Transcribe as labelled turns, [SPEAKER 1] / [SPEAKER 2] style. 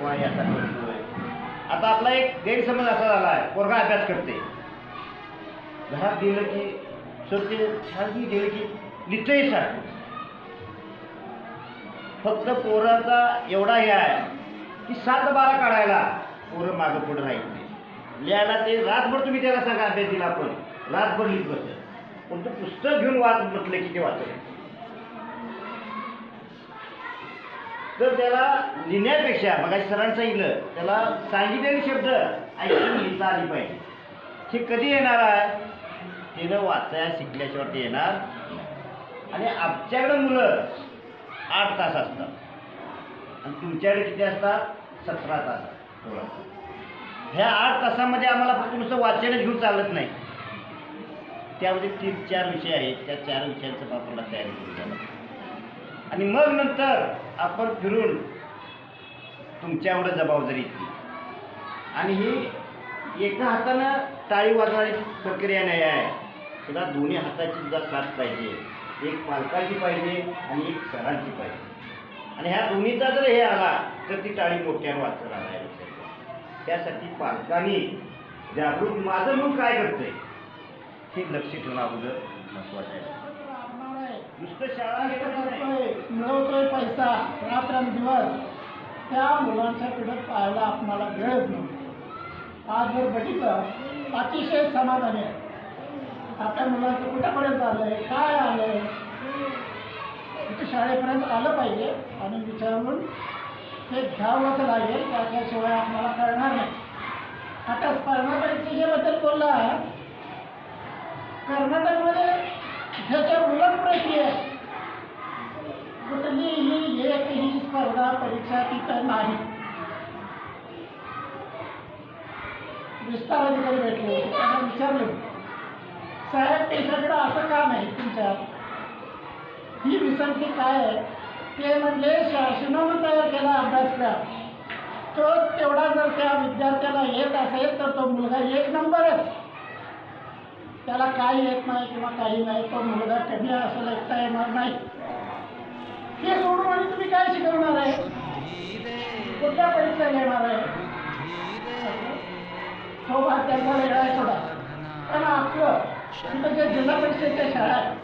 [SPEAKER 1] किंवा याचा करतोय. आता आपला एक गैरसमज असा झाला आहे, पोरगा अभ्यास करते, घरात गेलं की सत्य शाळेत गेलं की लिहितही सारखं. फक्त पोराचा एवढा हे आहे की 7-12 काढायला पोरं मागं पुढं राहील नाही. लिहायला ते रातभर तुम्ही त्याला सांगा अभ्यास दिला, आपण रातभर लिहित बसत, पण तो पुस्तक घेऊन वाच म्हटलं की ते वाचत. तर त्याला लिहिण्यापेक्षा बघा सरांनी सांगितलं, त्याला सांगितलेले शब्द ऐकून लिहिता आली पाहिजे. हे कधी येणार आहे? तिनं वाचायला शिकल्याशिवाय ते येणार. आणि आमच्याकडं मुलं 8 तास असतात आणि तुमच्याकडे किती असतात? 17 तास. ह्या 8 तासामध्ये आम्हाला फक्त नुसतं वाचनच घेऊन चालत नाही. त्यामध्ये 3-4 विषय आहेत, त्या 4 विषयांचं आपल्याला तयारी करून द्यावं. आणि मग नंतर आपण फिरून तुमच्यावर जबाबदारी येते. आणि ही एका हातानं टाळी वाजवण्याची प्रक्रिया नाही आहे, तुला दोन्ही हाताची सुद्धा साथ पाहिजे. एक पालकाची पाहिजे आणि एक सरांची पाहिजे. आणि ह्या दोन्हीचा जर हे आला तर ती टाळी मोठ्यानं वाजत राहणार आहे. त्यासाठी पालकांनी जागृत माझं मूल काय करतंय हे लक्ष ठेवणं अगोदर महत्वाचं आहे. नुसतं शाळा
[SPEAKER 2] मिळवतोय पैसा रात्रंदिवस, त्या मुलांच्या पुढे पाहायला आपणाला वेळच नव्हतो. आज जर बघितलं अतिशय समाधानी आहे. आपल्या मुलांचं कुठेपर्यंत आलंय, काय आलंय, तिथे शाळेपर्यंत आलं पाहिजे आणि विचारून ते घ्यावंच लागेल, त्याच्याशिवाय आपल्याला कळणार नाही. आता स्पर्धा परीक्षेबद्दल बोलला, कर्नाटकमध्ये ह्याच्या उलट प्रक्रिया आहे. कुठलीही एकही स्पर्धा परीक्षा तिथं नाही. विस्तार अधिकारी भेटले होते, त्यांना विचारलं, साहेब तुमच्याकडं असं का नाही तुमच्यात, ही विसंगती काय आहे? ते म्हणले शासनानं तयार केला अभ्यासक्रम, तो तेवढा जर त्या विद्यार्थ्याला येत असेल तर तो मुलगा 1 नंबरच. त्याला काही येत नाही किंवा काही नाही, तो मुलगा कमी असं लेखता येणार नाही. हे सोडून आणि तुम्ही काय शिकवणार आहे? कुठल्या परीक्षा घेणार आहे? तो भाग त्यांचा वेगळा आहे थोडा. पण आपलं तिथं जे जिल्हा परिषदेच्या शाळा आहेत